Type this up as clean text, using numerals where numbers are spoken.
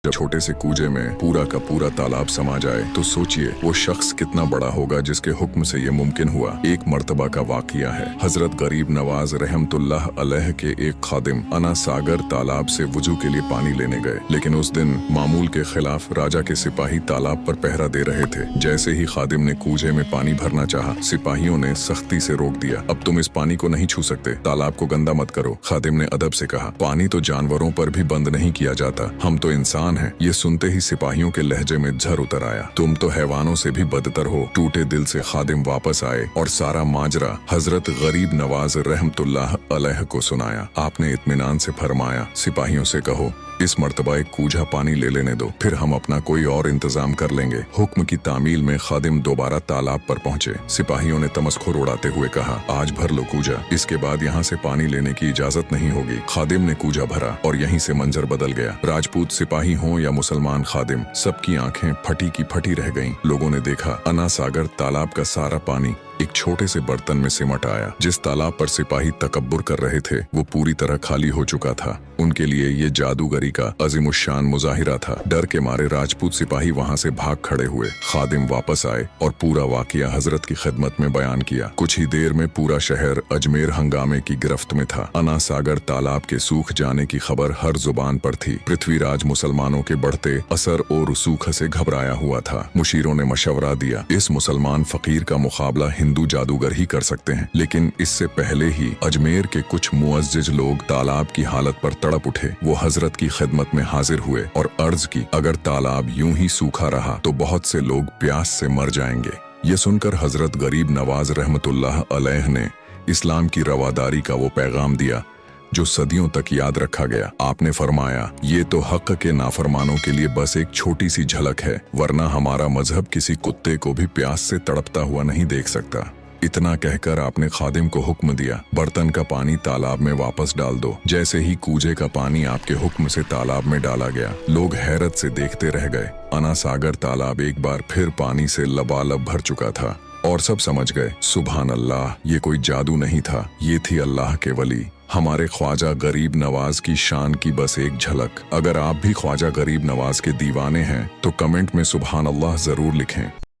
जब छोटे से कूजे में पूरा का पूरा तालाब समा जाए तो सोचिए वो शख्स कितना बड़ा होगा जिसके हुक्म से ये मुमकिन हुआ। एक मर्तबा का वाकया है। हजरत गरीब नवाज रहमतुल्लाह अलैह के एक खादिम अना सागर तालाब से वुजू के लिए पानी लेने गए, लेकिन उस दिन मामूल के खिलाफ राजा के सिपाही तालाब पर पहरा दे रहे थे। जैसे ही खादिम ने कूजे में पानी भरना चाहा, सिपाहियों ने सख्ती से रोक दिया। अब तुम इस पानी को नहीं छू सकते, तालाब को गंदा मत करो। खादिम ने अदब से कहा, पानी तो जानवरों पर भी बंद नहीं किया जाता, हम तो इंसान है। ये सुनते ही सिपाहियों के लहजे में झर उतर आया, तुम तो हैवानों से भी बदतर हो। टूटे दिल से खादिम वापस आए और सारा माजरा हजरत गरीब नवाज रहमतुल्लाह अलैह को सुनाया। आपने इत्मीनान से फरमाया, सिपाहियों से कहो इस मर्तबा एक कूझा पानी ले लेने दो, फिर हम अपना कोई और इंतजाम कर लेंगे। हुक्म की तामील में खादिम दोबारा तालाब पर पहुंचे। सिपाहियों ने तमस्खुर उड़ाते हुए कहा, आज भर लो कूझा, इसके बाद यहाँ से पानी लेने की इजाजत नहीं होगी। खादिम ने कूझा भरा और यहीं से मंजर बदल गया। राजपूत सिपाही हों या मुसलमान खादिम, सबकी आंखें फटी की फटी रह गईं। लोगों ने देखा अना सागर तालाब का सारा पानी एक छोटे से बर्तन में सिमट आया। जिस तालाब पर सिपाही तकब्बुर कर रहे थे वो पूरी तरह खाली हो चुका था। उनके लिए ये जादूगरी का अजीमुशान मुजाहिरा था। डर के मारे राजपूत सिपाही वहां से भाग खड़े हुए। खादिम वापस आए और पूरा वाकया हजरत की खिदमत में बयान किया। कुछ ही देर में पूरा शहर अजमेर हंगामे की गिरफ्त में था। अना सागर तालाब के सूख जाने की खबर हर जुबान पर थी। पृथ्वीराज मुसलमानों के बढ़ते असर और रसूख से घबराया हुआ था। मुशीरों ने मशवरा दिया, इस मुसलमान फकीर का मुकाबला हिंदू जादूगर ही कर सकते हैं। लेकिन इससे पहले ही अजमेर के कुछ मुअज्जिज लोग तालाब की हालत पर तड़प उठे। वो हजरत की खिदमत में हाजिर हुए और अर्ज की, अगर तालाब यूं ही सूखा रहा तो बहुत से लोग प्यास से मर जाएंगे। ये सुनकर हजरत गरीब नवाज रहमतुल्लाह अलैह ने इस्लाम की रवादारी का वो पैगाम दिया जो सदियों तक याद रखा गया। आपने फरमाया, ये तो हक के नाफरमानों के लिए बस एक छोटी सी झलक है, वरना हमारा मजहब किसी कुत्ते को भी प्यास से तड़पता हुआ नहीं देख सकता। इतना कहकर आपने खादिम को हुक्म दिया, बर्तन का पानी तालाब में वापस डाल दो। जैसे ही कूजे का पानी आपके हुक्म से तालाब में डाला गया, लोग हैरत से देखते रह गए। अना सागर तालाब एक बार फिर पानी से लबालब भर चुका था और सब समझ गए, सुभान अल्लाह, ये कोई जादू नहीं था, ये थी अल्लाह के वली, हमारे ख्वाजा गरीब नवाज की शान की बस एक झलक। अगर आप भी ख्वाजा गरीब नवाज के दीवाने हैं तो कमेंट में सुभान अल्लाह जरूर लिखें।